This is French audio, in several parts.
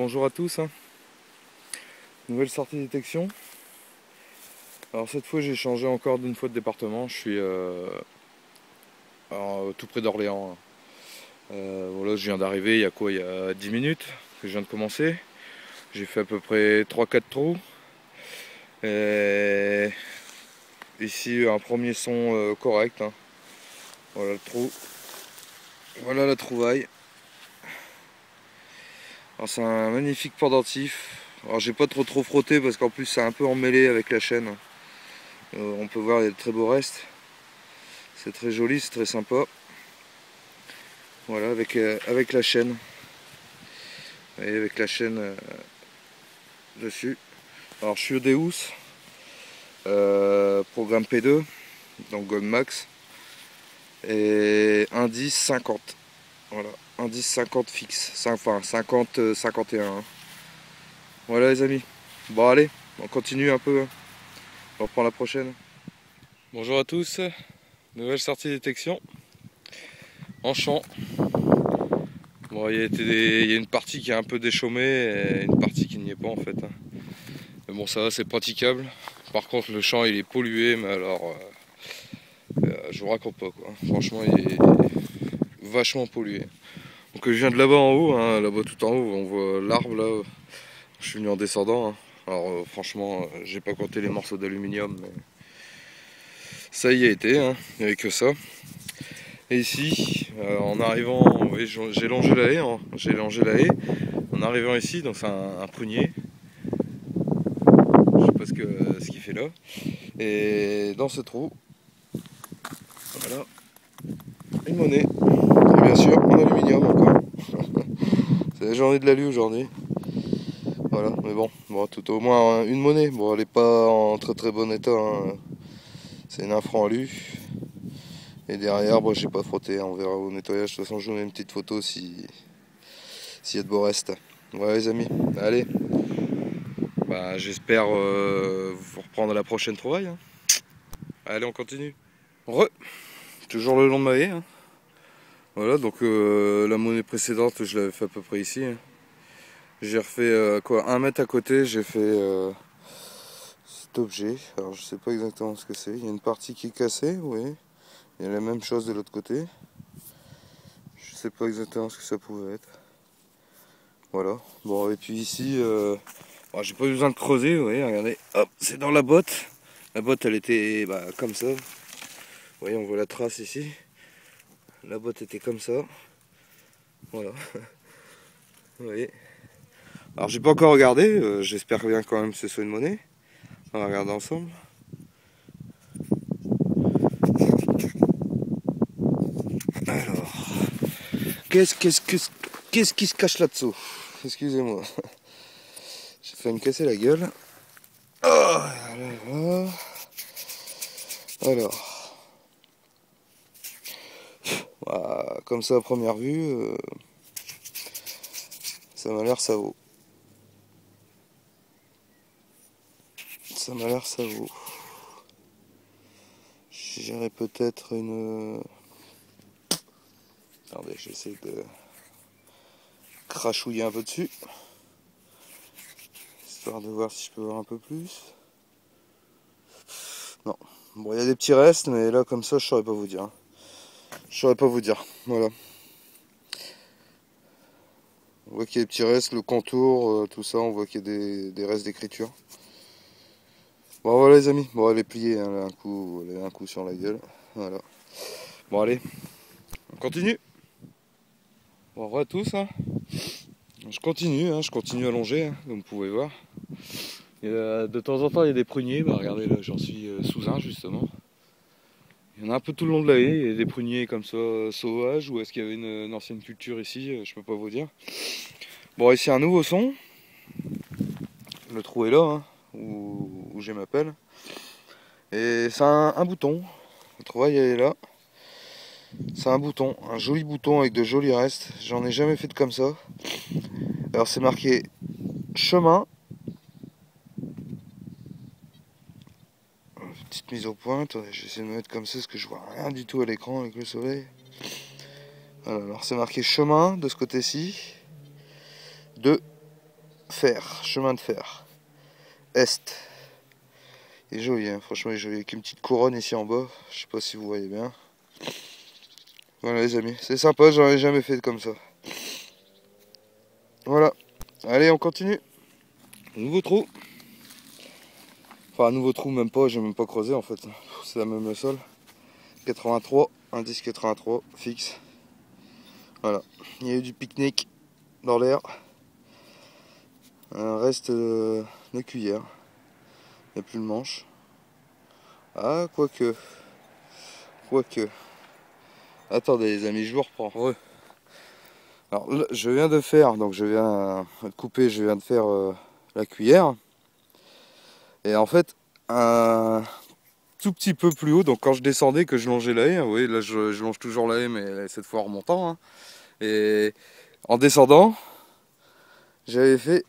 bonjour à tous. Nouvelle sortie détection. Alors cette fois j'ai changé encore d'une fois de département. Je suis tout près d'Orléans. Voilà, je viens d'arriver il y a quoi? Il y a 10 minutes que je viens de commencer. J'ai fait à peu près 3-4 trous. Et ici un premier son correct. Voilà le trou. Voilà la trouvaille. Alors c'est un magnifique pendentif. Alors j'ai pas trop frotté parce qu'en plus c'est un peu emmêlé avec la chaîne. On peut voir les très beaux restes. C'est très joli, c'est très sympa. Voilà, avec la chaîne. Et avec la chaîne dessus. Alors je suis au Deus, programme P2, donc Gold Max. Et indice 50. Voilà, indice 50 fixe. Enfin 50, 51. Voilà les amis. Bon allez, on continue un peu. On reprend la prochaine. Bonjour à tous. Nouvelle sortie détection. En champ. Bon, il y a une partie qui est un peu déchaumée et une partie qui n'y est pas en fait. Mais bon, ça va, c'est praticable. Par contre, le champ il est pollué, mais alors je vous raconte pas quoi. Franchement, il est vachement pollué. Donc, je viens de là-bas en haut, là-bas tout en haut, on voit l'arbre là. Je suis venu en descendant. Alors, franchement, j'ai pas compté les morceaux d'aluminium, mais ça y a été, il n'y avait que ça. Et ici, en arrivant, vous voyez, j'ai longé la haie, j'ai longé la haie. En arrivant ici, donc c'est un prunier. Je sais pas ce qu'il fait là. Et dans ce trou, voilà, une monnaie. Et bien sûr, en aluminium encore. C'est la journée de l'alu aujourd'hui. Voilà, mais bon, tout au moins une monnaie. Bon, elle est pas en très bon état. C'est une 1 franc alu. Et derrière, bon, j'ai pas frotté. On verra au nettoyage. De toute façon, je vous mets une petite photo s'il y a de beaux restes. Voilà les amis, allez. Bah, j'espère vous reprendre à la prochaine trouvaille. Allez, on continue. Toujours le long de ma haie. Voilà, donc la monnaie précédente, je l'avais fait à peu près ici. J'ai refait quoi, 1 mètre à côté, j'ai fait cet objet. Alors je sais pas exactement ce que c'est. Il y a une partie qui est cassée, vous voyez. Il y a la même chose de l'autre côté. Je sais pas exactement ce que ça pouvait être. Voilà. Bon, et puis ici, bon, j'ai pas eu besoin de creuser, vous voyez, regardez. Hop, c'est dans la botte. La botte, elle était comme ça. Vous voyez, on voit la trace ici. La botte était comme ça. Voilà. Vous voyez. Alors j'ai pas encore regardé, j'espère bien quand même que ce soit une monnaie. On va regarder ensemble. Alors, qu'est-ce qui se cache là-dessous? Excusez-moi. J'ai failli me casser la gueule. Oh, alors, voilà, comme ça à première vue, ça m'a l'air ça vaut. Ça m'a l'air ça vaut. J'irai peut-être une... Attendez, j'essaie de crachouiller un peu dessus. Histoire de voir si je peux voir un peu plus. Non. Bon, il y a des petits restes, mais là, comme ça, je saurais pas vous dire. Je saurais pas vous dire. Voilà. On voit qu'il y a des petits restes, le contour, tout ça, on voit qu'il y a des restes d'écriture. Bon, voilà les amis. Bon, elle est pliée, elle a un coup sur la gueule. Voilà. Bon, allez. On continue. Bon, au revoir à tous. Je continue à longer, comme vous pouvez voir. De temps en temps, il y a des pruniers. Bah, regardez, là, j'en suis sous un, justement. Il y en a un peu tout le long de la haie. Il y a des pruniers comme ça, sauvages. Ou est-ce qu'il y avait une ancienne culture ici? Je peux pas vous dire. Bon, ici, un nouveau son. Le trou est là, où j'ai ma pelle. Et c'est un bouton. La trouvaille, elle est là. C'est un joli bouton avec de jolis restes. J'en ai jamais fait de comme ça. Alors, c'est marqué chemin. Petite mise au point, attendez, je vais essayer de me mettre comme ça parce que je vois rien du tout à l'écran avec le soleil. Voilà, alors c'est marqué chemin de ce côté-ci, 2 fer, chemin de fer. Est. Il est joli, hein. Franchement il est joli, avec une petite couronne ici en bas. Je sais pas si vous voyez bien. Voilà les amis, c'est sympa, j'en ai jamais fait comme ça. Voilà, allez on continue. Nouveau trou. Enfin nouveau trou même pas, j'ai même pas creusé en fait. C'est la même sol. 83, indice 83, fixe. Voilà, il y a eu du pique-nique dans l'air. Un reste de cuillère. Il n'y a plus le manche. Ah, quoique. Attendez les amis, je vous reprends. Ouais. Alors là, je viens de faire, donc je viens de couper, je viens de faire la cuillère. Et en fait, un tout petit peu plus haut, donc quand je descendais, que je longeais la haie, vous voyez, là je longe toujours la haie, mais cette fois en remontant. Hein. Et en descendant, j'avais fait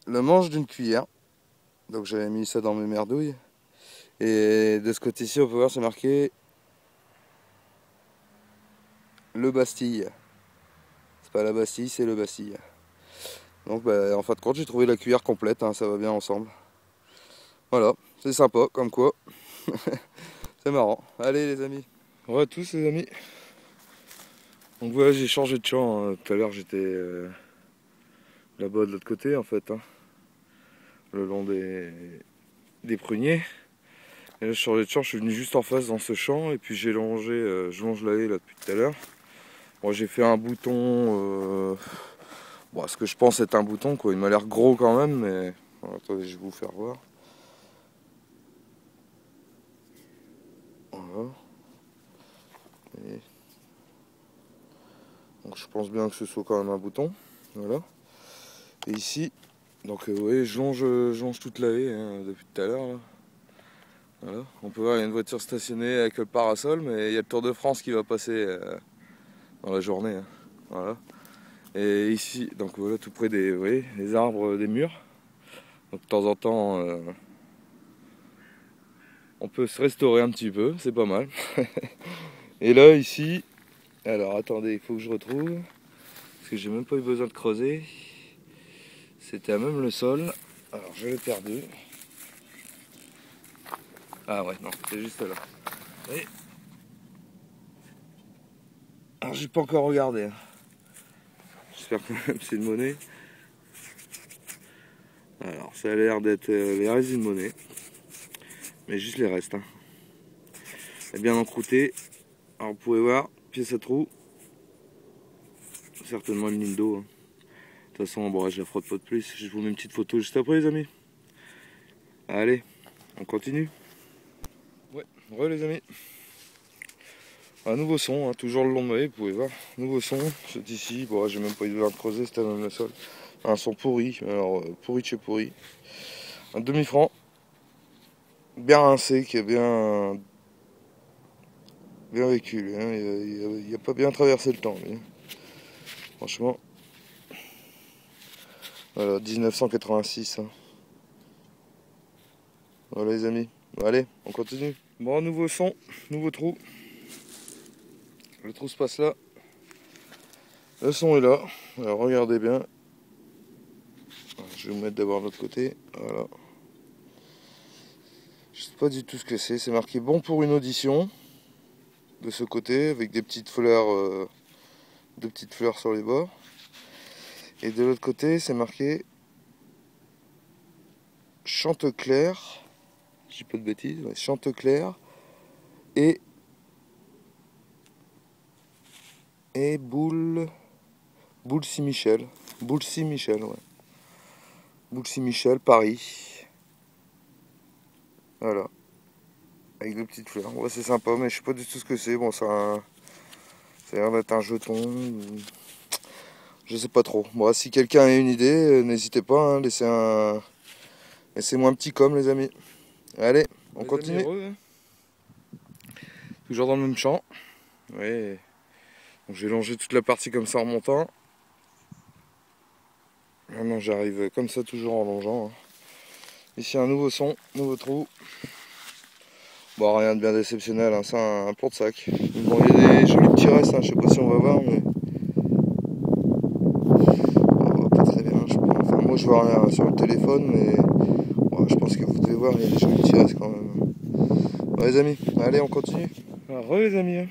le manche d'une cuillère. Donc j'avais mis ça dans mes merdouilles. Et de ce côté-ci, on peut voir, c'est marqué le Bastille. C'est pas la Bastille, c'est le Bastille. Donc bah, en fin de compte, j'ai trouvé la cuillère complète, hein, ça va bien ensemble. Voilà, c'est sympa, comme quoi. C'est marrant. Allez les amis. Bonjour à tous les amis. Donc voilà, j'ai changé de champ. Hein. Tout à l'heure, j'étais là-bas de l'autre côté, en fait. Hein. Le long des pruniers. Et là, je suis changé de champ, je suis venu juste en face dans ce champ. Et puis j'ai longé, je longe la haie là depuis tout à l'heure. Bon, j'ai fait un bouton, bon, ce que je pense être un bouton, quoi. Il m'a l'air gros quand même, mais bon, attendez, je vais vous faire voir. Voilà. Et... donc je pense bien que ce soit quand même un bouton. Voilà. Et ici, donc vous voyez, je longe toute la haie hein, depuis tout à l'heure. Voilà. On peut voir, il y a une voiture stationnée avec le parasol, mais il y a le Tour de France qui va passer dans la journée. Hein. Voilà. Et ici, donc voilà, tout près des, vous voyez, les arbres des murs. Donc de temps en temps, on peut se restaurer un petit peu, c'est pas mal. Et là, ici, alors attendez, il faut que je retrouve, parce que j'ai même pas eu besoin de creuser. C'était à même le sol. Alors je l'ai perdu. Ah ouais, non, c'est juste là. Et... alors j'ai pas encore regardé. Hein. J'espère quand même que c'est une monnaie. Alors ça a l'air d'être les résines de monnaie. Mais juste les restes. Hein. Elle est bien encroûtée. Alors vous pouvez voir, pièce à trou. Certainement une ligne d'eau. Hein. De toute façon, bon, je la frotte pas de plus. Je vous mets une petite photo juste après les amis. Allez, on continue. Ouais, les amis. Un nouveau son, hein, toujours le long de ma haie, vous pouvez voir. Nouveau son, c'est ici. Bon, j'ai même pas eu besoin de creuser, c'était même le sol. Un son pourri, alors pourri de chez pourri. Un demi-franc. Bien rincé, qui a bien vécu. Hein. Il a pas bien traversé le temps. Lui. Franchement. Voilà, 1986. Hein. Voilà les amis. Bon, allez, on continue. Bon, nouveau son, nouveau trou. Le trou se passe là. Le son est là. Alors regardez bien. Je vais vous mettre d'abord de l'autre côté. Voilà. Je sais pas du tout ce que c'est. C'est marqué bon pour une audition. De ce côté, avec des petites fleurs. Deux petites fleurs sur les bords. Et de l'autre côté, c'est marqué Chanteclair. Je dis pas de bêtises. Ouais, Chanteclair. Et Boule Saint-Michel. Boule Saint-Michel, ouais. Boule Saint-Michel, Paris. Voilà. Avec deux petites fleurs. Ouais, c'est sympa, mais je sais pas du tout ce que c'est. Bon, ça a l'air d'être un jeton. Je sais pas trop. Bon, si quelqu'un a une idée, n'hésitez pas. Hein, laissez-moi un petit com, les amis. Allez, on continue. Amis, toujours dans le même champ. Ouais. Donc j'ai longé toute la partie comme ça en montant. Maintenant j'arrive comme ça toujours en longeant. Hein. Ici un nouveau son, nouveau trou. Bon rien de bien déceptionnel, hein. C'est un pont de sac. Bon il y a des jolis petits restes, hein. Je sais pas si on va voir mais... oh, pas très bien, je pense. Enfin, moi je vois rien sur le téléphone, mais ouais, je pense que vous devez voir, il y a des jolis petits restes quand même. Ouais, les amis, allez, on continue. Alors, les amis, hein.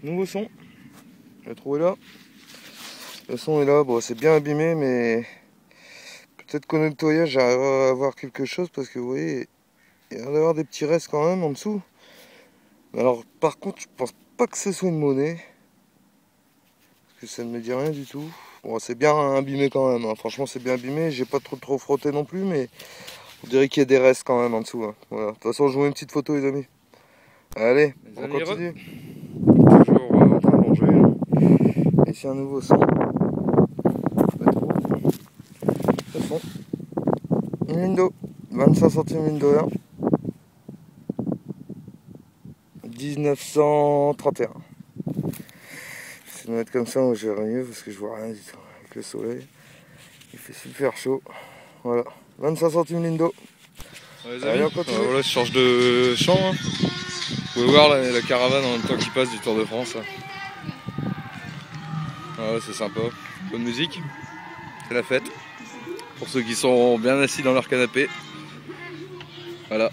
Nouveau son. Le trou est là. Le son est là. Bon, c'est bien abîmé, mais peut-être qu'au nettoyage, j'arrive à voir quelque chose parce que vous voyez, il y a l'air d'avoir des petits restes quand même en dessous. Alors, par contre, je pense pas que ce soit une monnaie. Parce que ça ne me dit rien du tout. Bon, c'est bien abîmé quand même, hein. Franchement, c'est bien abîmé. J'ai pas trop frotté non plus, mais on dirait qu'il y a des restes quand même en dessous, hein. Voilà. De toute façon, je vous mets une petite photo, les amis. Allez, on continue. Toujours en train de manger. Et c'est un nouveau son. Le son. Une ligne d'eau. 25 centimes ligne d'eau 1. 1931. Je vais mettre comme ça, je verrai mieux parce que je vois rien du tout. Avec le soleil, il fait super chaud. Voilà, 25 centimes ligne d'eau. Allez, on continue. Voilà, je change de champ. Hein. Vous pouvez voir la caravane en même temps qu'il passe du Tour de France. Voilà, c'est sympa. Bonne musique. C'est la fête. Pour ceux qui sont bien assis dans leur canapé. Voilà.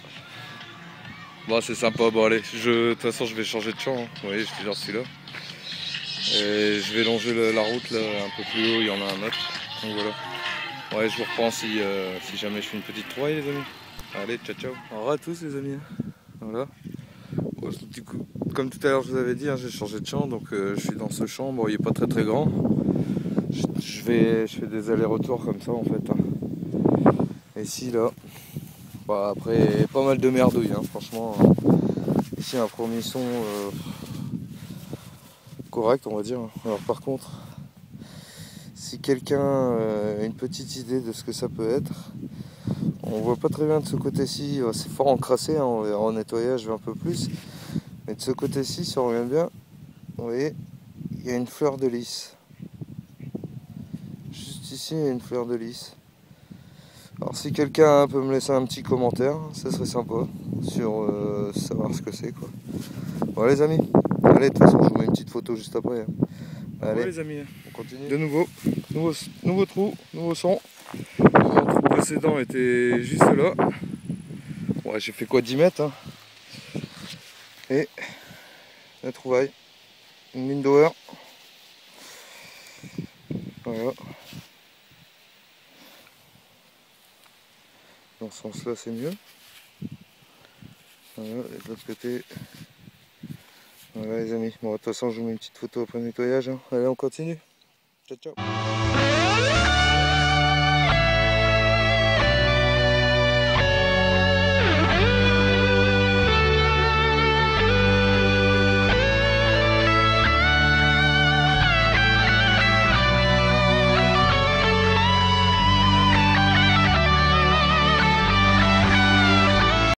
Bon, c'est sympa. Bon, allez, de toute façon, je vais changer de champ. Hein. Vous voyez, j'étais genre celui-là. Et je vais longer la route là, un peu plus haut. Il y en a un autre. Donc voilà. Ouais, je vous reprends si jamais je fais une petite trouvaille, les amis. Allez, ciao, ciao. Au revoir à tous, les amis. Voilà. Bon, du coup, comme tout à l'heure, je vous avais dit, hein, j'ai changé de champ. Donc, je suis dans ce champ. Bon, il n'est pas très grand. Je fais des allers-retours comme ça, en fait. Hein. Et ici, là. Bah, après, pas mal de merdouilles, hein, franchement. Ici, un premier son correct, on va dire. Alors, par contre, si quelqu'un a une petite idée de ce que ça peut être, on voit pas très bien de ce côté-ci. C'est fort encrassé, hein, on verra en nettoyage un peu plus. Mais de ce côté-ci, si on regarde bien, vous voyez, il y a une fleur de lys. Juste ici, il y a une fleur de lys. Alors si quelqu'un peut me laisser un petit commentaire, ça serait sympa sur savoir ce que c'est, quoi. Voilà, les amis. Allez, de toute façon, je vous mets une petite photo juste après. Hein. Allez, Ouais, les amis. on continue. De nouveau, nouveau trou, nouveau son. Le trou précédent était juste là. Ouais, j'ai fait quoi, 10 mètres, hein. Et la trouvaille. Une mine d'or. Voilà. Dans ce sens-là, c'est mieux. Voilà, et de l'autre côté. Voilà, les amis. Bon, de toute façon, je vous mets une petite photo après le nettoyage. Hein. Allez, on continue. Ciao, ciao.